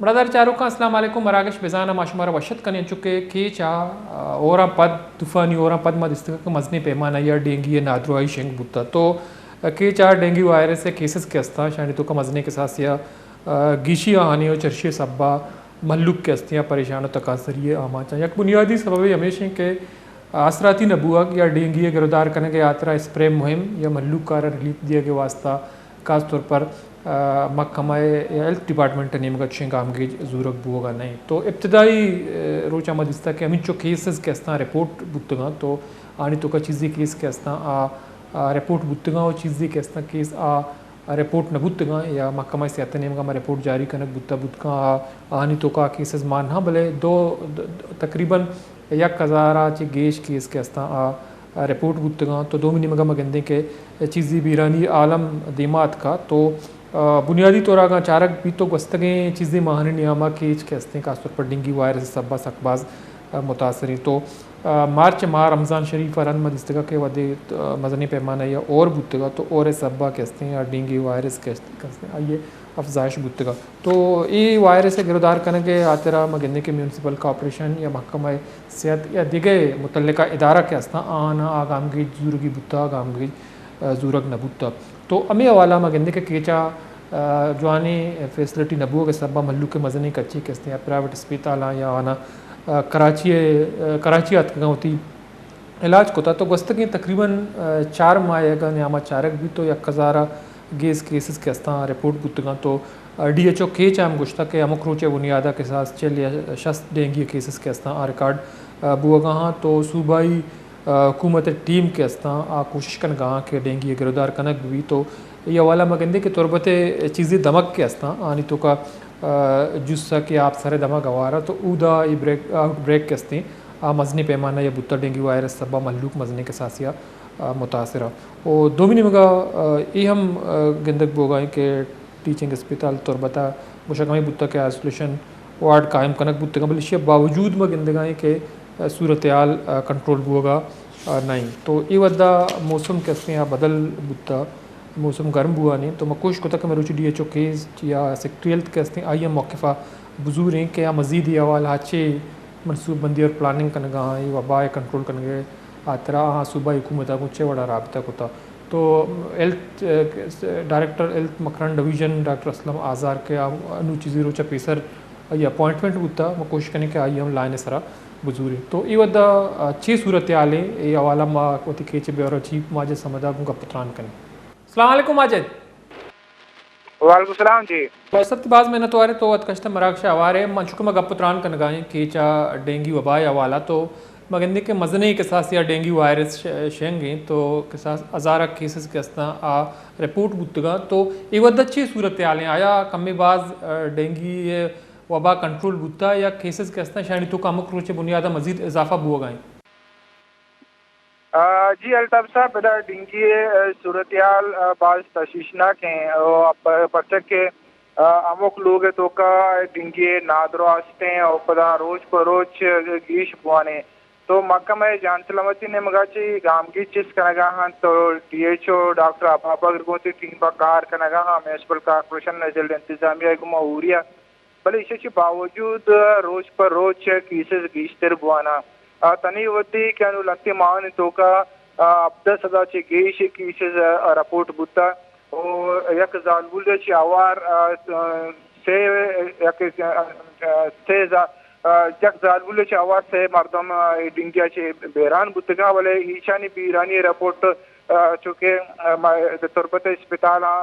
brother चारुका अस्सलाम वालेकुम मराकश बेजाना माशुमारा वशत कने चुके के चा ओरा पद तूफानी ओरा पद मद इस्तक मजनी पैमाना या डेंगी नादरुआई शेंग बुत्ता तो के चा डेंगी वायरस से केसेस के अस्ता शानी तो का मजने के साथ या गीशी आहानी और चर्शी सब्बा मल्लुक के अस्तियाँ परेशान तकासरिए आमाचा एक बुनियादी सबब हमेशा के असराती नबूक या डेंगी गिरदार करने के यात्रा स्प्रे मुहिम या मल्लुक कार रिलीफ दिया के वास्ता खास तौर पर महकमा हेल्थ डिपार्टमेंट नीम गच्छें काम की जरूरत बुगा नहीं तो इब्तदाई रोचा मदिस्ता के अमित जो केसेस के अस्ता रिपोर्ट बुतगा तो आनी तो का चीज़ी केस के अस्ता रिपोर्ट बुतगा और चीज़ी के अस्ता केस रिपोर्ट न बुतगा या महकमा सेहत नीम का रिपोर्ट जारी कनक बुत्ता बुतगा आनी तो का केसेस मान हाँ भले दो तकरीबन 1000 ची गेश केस के अस्ता रिपोर्ट बुतगा तो 2 महीने मगा मगंदे के चीज़ी बीरानी आलम दिमात का तो बुनियादी तौर पर चारक भी तो गस्तगें चीज़ें महान नियामा के के हस्ते खासतौर पर डेंगू वायरस सब्बा सकबाज मुतासरी तो मार्च माह रमज़ान शरीफ रन मदिस्तगा के वदे मजनी पैमाना या और बुतगा तो और सब्बा के हस्ते या डेंगू वायरस के हस्ते आइए अफजाइश बुतगा तो ये वायरस से गिरदार करने के आतरा मगने के म्यूनसिपल कॉर्पोरेशन या महकमा सेहत या दिगे मुतल्लिका इदारा के हस्ता आना आगाम की जूरगी बुत्ता आगाम की जूरग न बुत्ता तो अमी हवाला मगंदे के केचा जवानी फैसिलिटी नबूओं के सबा मल्लू के मजनी कच्ची के हस्ते प्राइवेट अस्पताल या आना कराची होती इलाज को था तो गस्तगी तकरीबन 4 माह का नियामा चारक भी तो 1000 गेस केसेस के हस्ता रिपोर्ट बुतगा तो DHO के चाम गुश्ता के अमुक रोचे बुनियादा के साथ चल या शस्त डेंगी केसेस के हस्ता रिकॉर्ड बुआ हाँ तो सूबाई हुकूमत टीम के हस्ता कोशिश कन गा के डेंगी गिरदार कनक भी तो ये वाला मगंदे के तुरबते चीज़ें दमक के हस्ता आनी तो का जुस्सा के आप सारे दमक गवारा तो ऊदा ये ब्रेक आउट ब्रेक के हस्ते मजनी पैमाना या बुत्ता डेंगू वायरस सबा मल्लूक मजने के सासिया मुतासरा और 2 महीने मगा ये हम गंदक बोगा के टीचिंग अस्पताल तुरबता मुशकमी बुत्ता के आइसोलेशन वार्ड कायम कनक बुत्ता का बलिशिया बावजूद में गंदगाई के सूरत हाल कंट्रोल होगा नहीं तो ये वद्दा मौसम के हस्ते बदल बुत्ता मौसम गर्म हुआ नहीं तो मैं कोशिश करता कि मैं रुचि DHO केस या सेक्रेटरी हेल्थ के हस्ते आई मौक़ा बुजूर हैं कि या मज़ीद ये अवाल हाचे मनसूबबंदी और प्लानिंग कनगा ये वबा कंट्रोल कनगे आतरा हाँ सूबाई हुकूमत कुछ बड़ा रबता होता तो हेल्थ डायरेक्टर हेल्थ मकरन डिवीजन डॉक्टर असलम आज़ार के अनुची रोचा पेसर ये अपॉइंटमेंट बुता मैं कोशिश करने के आई हम लाइन सरा बुजूरी तो ये वद्दा अच्छी सूरत आले ये हवाला माँ कोती केचे बेवर चीफ माजे समझा गुंगा पत्रान कने अस्सलाम वालेकुम माजिद वालेकुम सलाम जी सब बाज में न तो आ रहे तो कश्त मराक से आवारे मंचुक में गपत्रान कन गाएं केचा डेंगू वबा हवाला तो मगंदे के मजने के साथ या डेंगू वायरस शेंगे तो के साथ 1000 केसेस के हस्ता रिपोर्ट बुतगा तो ये वद्दा अच्छी सूरत आले आया कमी बाज डेंगी वबा कंट्रोल बुता या केसेस के हस्ता शायद तो कामुक रोचे बुनियादा मजीद इजाफा बुआ गाएं जी अल्ताफ साहब बड़ा डिंगी सूरत-ए-हाल बाज तशवीशनाक हैं परचक के अमुक लोग तो का डिंगी नादरो आस्ते और पदा रोज पर रोज गीश बुआने तो महकमा जान सलामती ने मगाची गाम की चिस कनगा हाँ तो DHO डॉक्टर अबाबा गिरगोती टीम का कार कनगा हाँ म्यूनसिपल कॉर्पोरेशन नजर इंतजामिया को मऊरिया भले इसके बावजूद रोज पर रोज केसेस गीशतर बुआना तनी वती क्या लगते मान तो का अब 10,000 चे गेश केसेस रिपोर्ट बुता और यक जालबुल चे आवार से यक से जक जालबुल चे आवार से मर्दम डिंगिया चे बेरान बुतगा वाले ईशानी बीरानी रिपोर्ट चुके तुरबत अस्पताल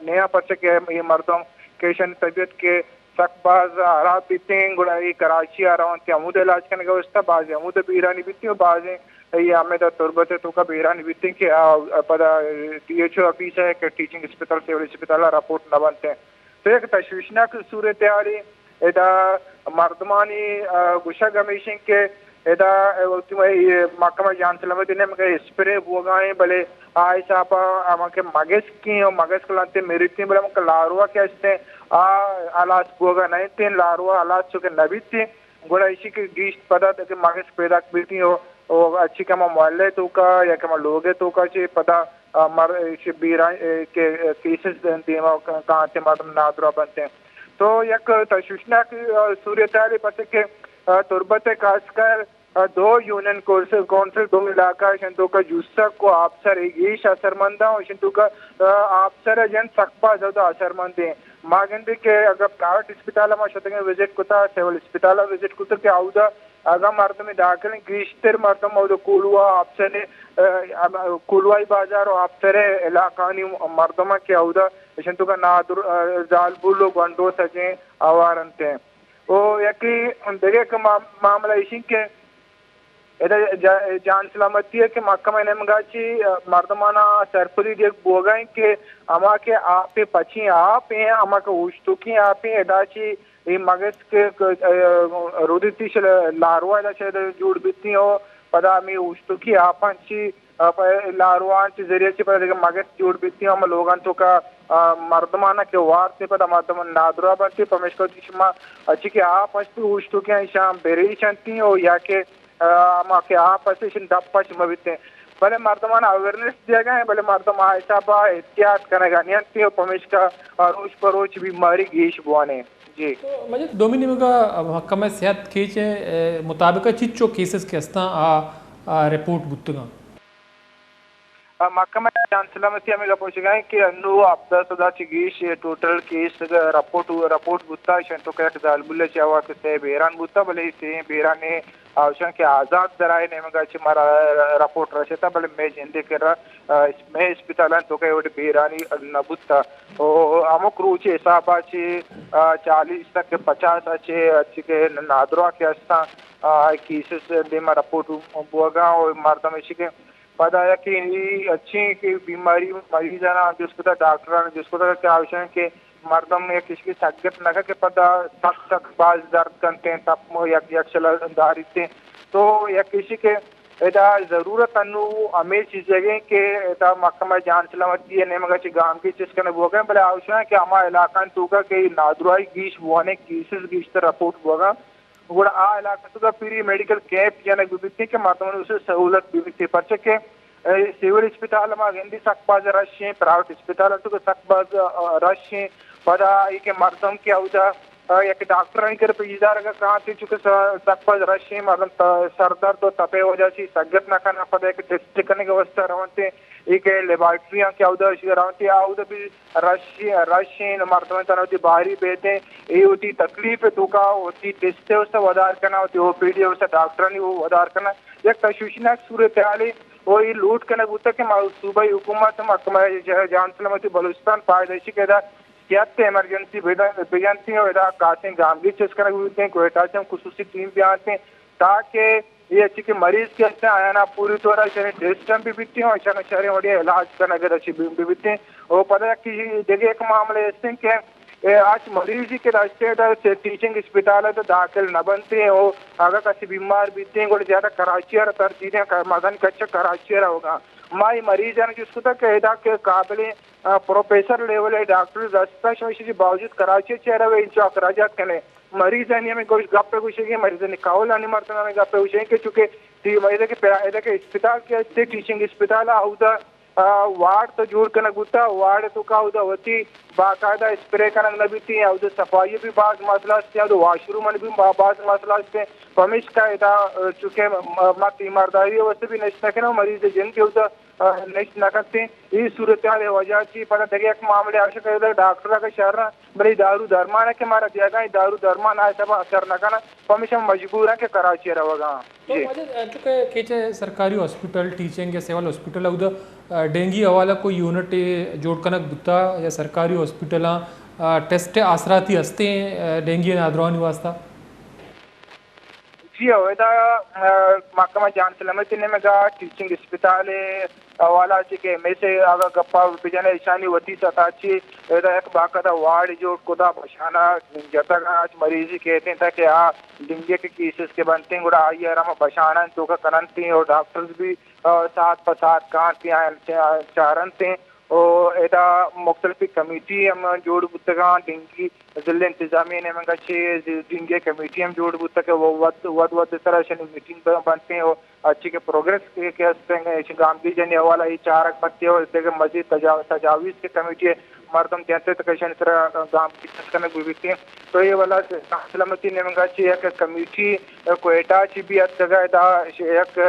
नया पर्चे के ये मर्दम केशन तबीयत के सकबाज आरात बीतें गुड़ाई कराची आ रहा हूँ अमूद इलाज करने का व्यवस्था बाज अमूद बीरानी बीती और बाज ये हमें तुरबत तो का बीरानी बीती कि पता DHO ऑफिस है कि टीचिंग अस्पताल सिविल अस्पताल रिपोर्ट न बनते हैं तो एक तशवीशनाक सूरत हाल एदा मर्दमानी गुशा कमीशन के एदा महकमा जान सलामती ने मगे स्प्रे बोगाएं भले आय साहब आमके मगस की और मगस कलाते मेरिती भले मके लारुआ के हस्ते आलास बोगा नहीं तीन लारुआ आलास चुके नबीती गोड़ा इसी के गीश पता कि मगस पैदा बीती हो और अच्छी कमा मोहल्ले तो का या कमा लोगे तो का चे पता मर बीरा के केसेस देवा कहाँ से मर्द नादरा बनते हैं तो एक तशवीशनाक सूरत पस के तुरबत खासकर दो यूनियन कौंसिल दो इलाका शंतु का जुस्सा को अफसर ईश असरमंदा और शंतु का अफसर जन सकपा ज्यादा असरमंद है मागंदी के अगर प्राइवेट अस्पताल में शतंग विजिट कुता सिविल अस्पताल विजिट कुता के आउदा अगर मर्द में दाखिल ग्रीश्तर मर्दम और कुलवा अफसर कुलवाई बाजार और अफसर इलाकानी मर्दमा के आउदा शंतु का नादुर जालबुल गंडो सजे आवारंते ओ यकी देखे का मामला इसी के जान सलामती है कि महकमा नेमगाची मर्दमाना सरपरी देख बोगाई के अमा के आप पची आप हैं अमा के उष्टुकी आप हैं एदाची ये मगज के रुदितिश लारवा इलाचे जुड़ बितनी हो पदा मी उष्टुकी आपंची लारवांची जरिए ची पदा मगज जुड़ बितनी हो हम लोगन तो का मर्दमाना के वार से पदा मर्दमान नादुरा बनती पमेशको दिशमा अच्छी के आप अस्तु उष्टुकी शाम बेरी चंती हो या के माके आप असेशन दप्पा चमविते भले मर्दमान अवेयरनेस दिया गया है भले मर्दम ऐसा बा एहतियात करेगा नियंत्रण और पमेश का रोज परोज बीमारी गीश बुआने जी तो मुझे डोमिनिम का महकमा सेहत के मुताबिक चिच्चो केसेस के अस्ता रिपोर्ट बुतगा महकमा जान सलामती हमें पूछेगा कि अन्नु आपदा सदा चिगीश टोटल केस रिपोर्ट बुता शंतो का जालबुल्ले चावा के से बेरान बुता भले से बेराने आवश्यक के आजाद दराय नेमगाची मारा रिपोर्ट रचता भले मैं जिंदे कर मैं अस्पताल तो के वोट बेरानी नबुता ओ अमुक रुचि हिसाबाची 40 तक 50 अच्छे अच्छे के नादरा के अस्ता केसेस दे मा रिपोर्ट बुगा और मर्दम इसी के पता है कि अच्छी की बीमारी मरीज है ना जिसको डॉक्टर जिसको क्या आवश्यक के मर्दम में किसी सगत नगर के पता तक बाज दर्द करते हैं तप यक्षलधारित तो या किसी के एदा जरूरत अनु हमें जगह के एदा महकमा जान सलामती है मगर गांव की चीज करने बोगा भले आवश्यक है कि हमारा इलाका तूका के नादुराई गीश बुआने केसेस गीश रिपोर्ट बोगा కూడా ఆ ఇలాకాలో పీరీ మెడికల్ कैंप यानी विभिन्न के माध्यम से सहूलत विभिन्न पर्चे के सिविल अस्पताल में हिंदी सकबाज रश प्राइवेट अस्पताल तो सकबाज रश पदा के मर्दम के औदा एक डॉक्टर कर इदार का कहाँ थी चुके सकबाज रश मर्दम सरदर्द तो तपे हो जाती सगत ना करना पड़ा एक टेस्ट करने की व्यवस्था रवंते एक लेबोरेटरी के औदा रवंती औदा भी रश मर्दम तनवती बाहरी बेते ये होती तकलीफ है तो का होती टेस्ट व्यवस्था वधार करना होती ओपीडी व्यवस्था डॉक्टर ने वो वधार करना एक तशवीशनाक सूरत हाल वो ये लूट करने बुता के सूबाई हुकूमत महकमा जान सलामती बलूचिस्तान पायदाइशी के क्या इमरजेंसी भेजती है काटे गांधी चेस करने बुते हैं कोयटा से हम खुसूसी टीम भी आते हैं ताकि ये अच्छी के मरीज के अच्छे आया ना पूरी तरह से टेस्ट भी बिकती हैं और शहर बढ़िया इलाज करने के अच्छी भी बिकते हैं वो पता है कि देखिए एक मामले ऐसे के आज मरीज के रास्ते टीचिंग अस्पताल है तो दाखिल न बनते हैं वो अगर किसी बीमार बीते हैं ज्यादा कराची तर चीजें मदन कच्चा कराची होगा माई मरीज है जिसको तक के काबिल प्रोफेसर लेवल है डॉक्टर रास्ता के बावजूद कराची चेहरा वे इंचो अखराजात करें मरीज है हमें कुछ गप्पे कुछ मरीज ने कावल नहीं मरते हमें गप्पे कुछ के चुके के अस्पताल के टीचिंग अस्पताल आउदा वार्ड तो जोड़ करना गुत्ता वार्ड तो का उदा होती बाकायदा स्प्रे करना नबीती है उधर सफाई भी बाज मसला से उधर वॉशरूम में भी बाज मसला से पमिश का इदा चुके मत ईमानदारी वैसे भी नष्ट न मरीज जिन के उधर नष्ट न करते ये सूरत हाल वजह की पता दरिया के मामले आवश्यक है डॉक्टर का शहर बड़ी दारू दरमान है कि हमारा जगह दारू दरमान आए सब असर न करना पमिश हम मजबूर है कि कराची रहेगा जी सरकारी हॉस्पिटल टीचिंग या सिविल हॉस्पिटल उधर डेंगी हवाला कोई यूनिट जोड़ कनक बुता या सरकारी हॉस्पिटल टेस्ट आसराती हस्ते डेंगी नादरवानी वास्ता जी होता महकमा जान सलामती ने में टीचिंग अस्पताल वाला के में से अगर गप्पा बिजने ईशानी वती सताची एक बाकायदा वार्ड जो खुदा बशाना जब तक आज मरीज कहते हैं कि हाँ डेंगू के केसेस के बनते हैं गुड़ा आई है बशाना तो का करनती और डॉक्टर्स भी साथ पर साथ कहाँ चारनते और एदा मुख्तलिफ कमेटी हम जोड़ बुतगा डिंगी जिले इंतजामी ने मंगा छे डिंगे कमेटी हम जोड़ बुतगा वो वद तरह से मीटिंग बनते हैं और अच्छी के प्रोग्रेस के हस्ते गांधी जन वाला ये चार पत्ते और मजीद तजावीज के कमेटी मर्दम त्याते तकशन गांव की तस्कन गुबिते तो ये वाला सलामती ने मंगा छे एक कमेटी कोयटा ची भी जगह दा एक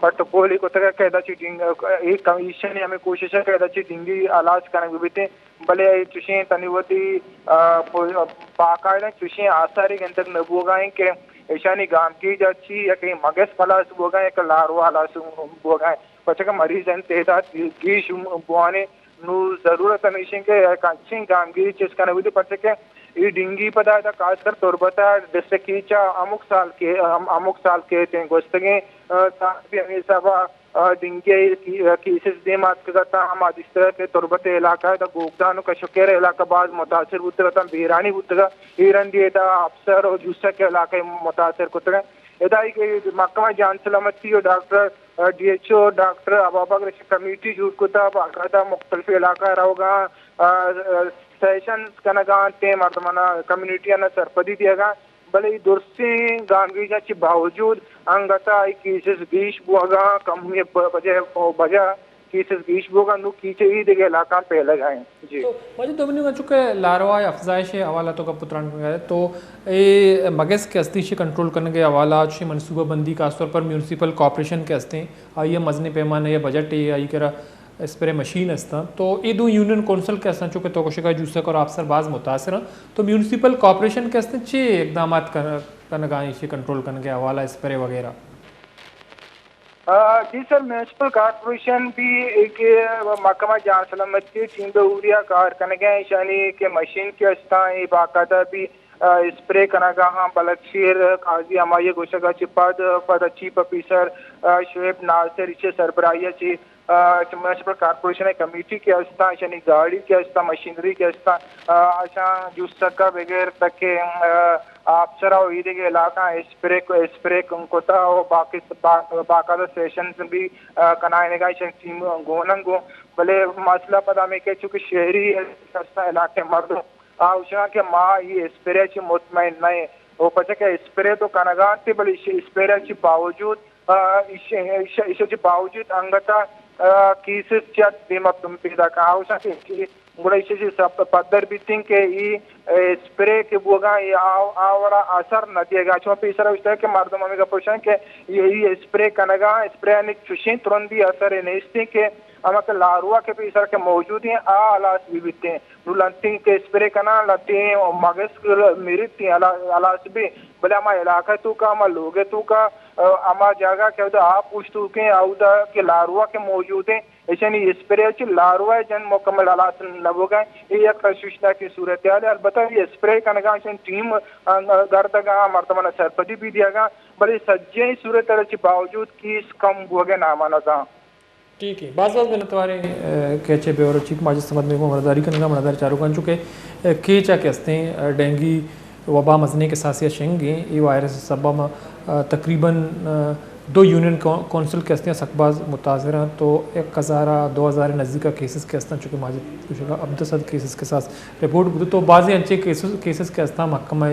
पटपोली को तक कहदा ची डिंग एक कमीशन हमें कोशिश है कहदा ची डिंगी आलाज करने गुबिते भले चुशे तनिवती बाकायदा चुशे आसारी के अंदर नबुगाएं के ईशानी गांव की जाची या कहीं मगस पला सुबोगा एक लारवा आला सुबोगा पचका मरीज हैं तेदा गीश बुआने नु जरूरत नहीं के कांची गामगिरी चीज का नबी पचके ये डिंगी पदार्थ खासकर तोरबता डिस्ट्रिक्ट अमुक साल के ते गोस्तगे भी हमेशा डिंगे केसेस दे मात करता हम इस तरह के तोरबते इलाका द गोगदान का शुकेर इलाका बाद मुतासिर उतरता बेरानी उतगा ईरन दिए दा अफसर और जुस्सा के इलाके मुतासिर कुतगा इदाई के महकमा जान सलामती और डॉक्टर DHO डॉक्टर अबाबा कमेटी जुट कुता बाकायदा मुख्तलिफ इलाका रहोगा सेशन कनगा ते मर्दमाना कम्युनिटी ना सरपदी दिएगा भले दुर्सी गांधी जाची बावजूद अंगता केसेस 20 बुआगा कम बजा केसेस 20 बुआगा नु कीचे ही देगे इलाका पे लगाए जी तो मुझे दोमनी का चुके लारवा अफजाइश हवाला तो का पुत्रान में तो ये मगस के हस्ती से कंट्रोल करने के हवाला से मनसूबा बंदी खासतौर पर म्यूनसिपल कॉर्पोरेशन के हस्ते आइए मजने पैमाने या बजट है आई करा स्प्रे मशीन असता तो ये दो यूनियन कौंसिल के असता चुके तो कोशिका जूसक और अफसर बाज मुतासर तो म्यूनसिपल कॉर्पोरेशन के असते चे इकदाम करने इसे कंट्रोल करने के हवाला स्प्रे वगैरह जी सर म्यूनसिपल कॉर्पोरेशन भी एक महकमा जान सलामती टीम उरिया कार करने गए ईशानी के मशीन के अस्ता बाकायदा भी स्प्रे कनागा हाँ बलकशीर काजी हमारे गोशगा पद चीफ ऑफिसर शुएब नासिर इसे सरबराही ची म्यूनसिपल कॉर्पोरेशन कमेटी के अस्ता यानी गाड़ी के अस्ता मशीनरी के अस्ता आशा जुस्सका वगैरह तक के अफसर और ईद के इलाका स्प्रे कोता और बाकायदा सेशन भी कनाने का टीम गोनंगो भले मसला पता में के चूंकि शहरी इलाके मर्द आशा के माँ ये स्प्रे ची मुतमईन नहीं वो पता के स्प्रे तो कनगा थे भले स्प्रे ची बावजूद इसे बावजूद अंगता केसेस च्या बीमा तुम पैदा का आवश्यक है कि गुड़ा इसे सब पद्धर भी थिंक के ये स्प्रे के बोगा ये आवरा असर न दिएगा चो पे इस तरह के मर्दों में का पोषण के ये स्प्रे कनगा स्प्रे ने चुशी तुरंत भी असर है नहीं के अमक लारुआ के पे इस तरह के मौजूद हैं आलास भी बिते हैं लंटिंग के स्प्रे कना लते और मगस मेरिट आलास भी भले हमारा इलाका तू का हमारा लोगे तू का हमारा जगह क्या होता आप पूछतू के आउदा के लारुआ के मौजूद हैं ऐसे नहीं स्प्रे ची लारुआ जन मुकम्मल आलास न होगा ये एक सूचना की सूरत है अलबत्ता ये स्प्रे कनगा टीम गर्दगा मर्दमाना सरपदी भी दियागा बड़े सज्जे सूरत तरह के बावजूद की कम होगे ना माना था ठीक है बाज़ में तुम्हारे कैचे पे और चीफ माजिद समझ में को मरदारी करने का मरदारी चारों कर चुके केचा के हस्ते डेंगी वबा मजने के साथ शेंगे ये वायरस सबा में तकरीबन 2 यूनियन कौंसिल के हस्ते सकबाज मुतासर हैं तो 1000 नज़दीक केसेस के हस्ता चुके माजिद कुछ अब्दसद केसेस के साथ रिपोर्ट बुद्ध तो बाज़ अच्छे केसेस के हस्ता महकमा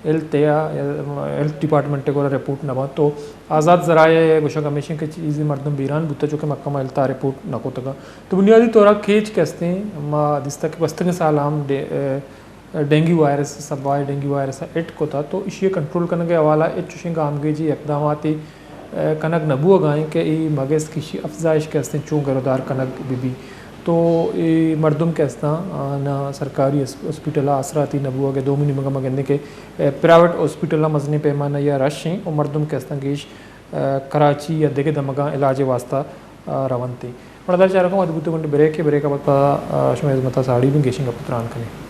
हेल्थ या हेल्थ डिपार्टमेंट को रिपोर्ट नबा तो आज़ाद ज़राए गुशा कमीशन के चीज़ मर्दम बीरान बुता चुके महकमा हेल्थ रिपोर्ट नको तक तो बुनियादी तौर खेच के हस्ते माँ दिस्ता के बस्तंग साल हम डेंगू वायरस सब डेंगू वायरस एट को था तो इसे कंट्रोल करने के हवाला चुशिंग आमगे जी इकदाम कनक नबू गाएँ के मगज़ की अफजाइश के हस्ते चूँ गरोदार कनक बीबी तो ये मर्दम के हस्ता ना सरकारी हॉस्पिटल आसराती नबुआ के 2 महीने मगने के प्राइवेट हॉस्पिटल मजने पैमाना या रश हैं और मर्दम के हस्ता गेश कराची या देखे दमगा इलाज वास्ता रवनती मर्दार चारों को अद्भुत ब्रेक अब शुमेज मता साड़ी भी गेशिंग पुत्रान करें